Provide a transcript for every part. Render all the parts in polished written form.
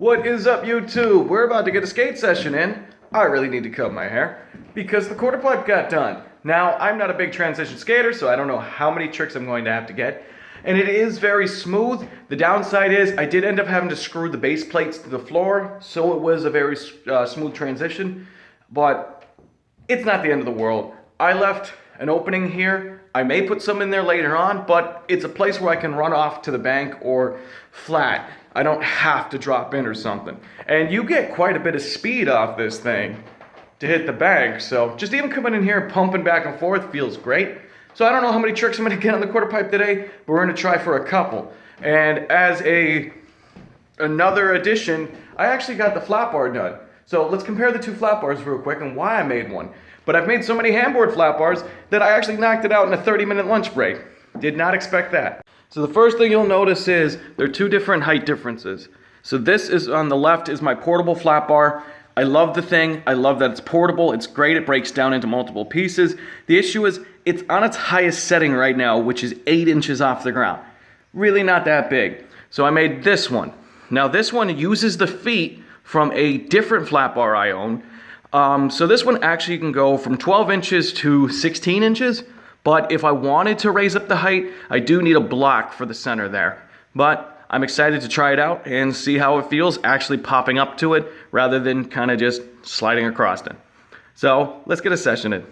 What is up, YouTube? We're about to get a skate session in. I really need to cut my hair because the quarter pipe got done. Now, I'm not a big transition skater, so I don't know how many tricks I'm going to have to get. And it is very smooth. The downside is I did end up having to screw the base plates to the floor, so it was a very smooth transition. But it's not the end of the world. I left an opening here. I may put some in there later on, but it's a place where I can run off to the bank or flat. I don't have to drop in or something. And you get quite a bit of speed off this thing to hit the bank. So just even coming in here and pumping back and forth feels great. So I don't know how many tricks I'm gonna get on the quarter pipe today, but we're gonna try for a couple. And as another addition, I actually got the flat bar done. So let's compare the two flat bars real quick and why I made one. But I've made so many handboard flat bars that I actually knocked it out in a 30-minute lunch break. Did not expect that. So the first thing you'll notice is there are two different height differences. So this is on the left is my portable flat bar. I love the thing. I love that it's portable. It's great. It breaks down into multiple pieces. The issue is it's on its highest setting right now, which is 8 inches off the ground. Really not that big. So I made this one. Now this one uses the feet from a different flat bar I own. So this one actually can go from 12 inches to 16 inches. But if I wanted to raise up the height, I do need a block for the center there. But I'm excited to try it out and see how it feels actually popping up to it rather than kind of just sliding across it. So let's get a session in.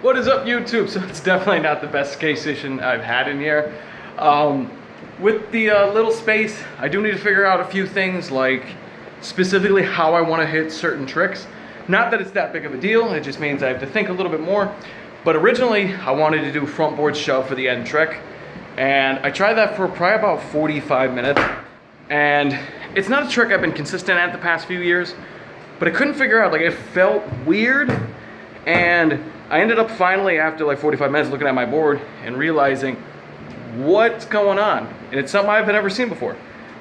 What is up, YouTube? So it's definitely not the best skate session I've had in here. With the little space, I do need to figure out a few things, like specifically how I want to hit certain tricks. Not that it's that big of a deal, it just means I have to think a little bit more. But originally, I wanted to do front board shove for the end trick. And I tried that for probably about 45 minutes. And it's not a trick I've been consistent at the past few years, but I couldn't figure out, like, it felt weird. And I ended up finally, after like 45 minutes, looking at my board and realizing what's going on. And it's something I've never seen before.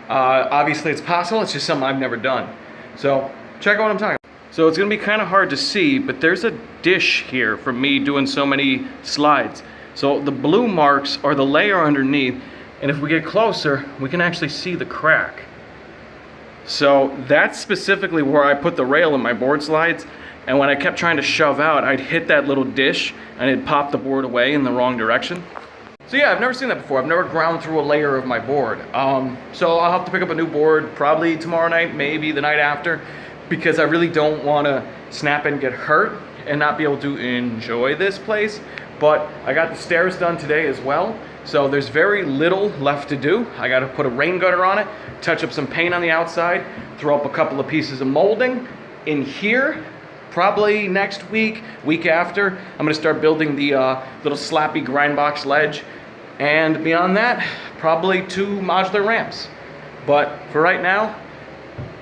Obviously it's possible, it's just something I've never done. So check out what I'm talking about. So it's gonna be kind of hard to see, but there's a dish here from me doing so many slides. So the blue marks are the layer underneath, and if we get closer, we can actually see the crack. So that's specifically where I put the rail in my board slides. And when I kept trying to shove out, I'd hit that little dish and it'd pop the board away in the wrong direction. So yeah, I've never seen that before. I've never ground through a layer of my board. So I'll have to pick up a new board probably tomorrow night, maybe the night after, because I really don't want to snap and get hurt and not be able to enjoy this place. But I got the stairs done today as well. So there's very little left to do. I got to put a rain gutter on it, touch up some paint on the outside, throw up a couple of pieces of molding in here. Probably next week, week after, I'm gonna start building the little slappy grind box ledge. And beyond that, probably 2 modular ramps. But for right now,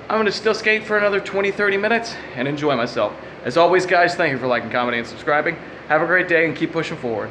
I'm gonna still skate for another 20-30 minutes and enjoy myself. As always, guys, thank you for liking, commenting, and subscribing. Have a great day and keep pushing forward.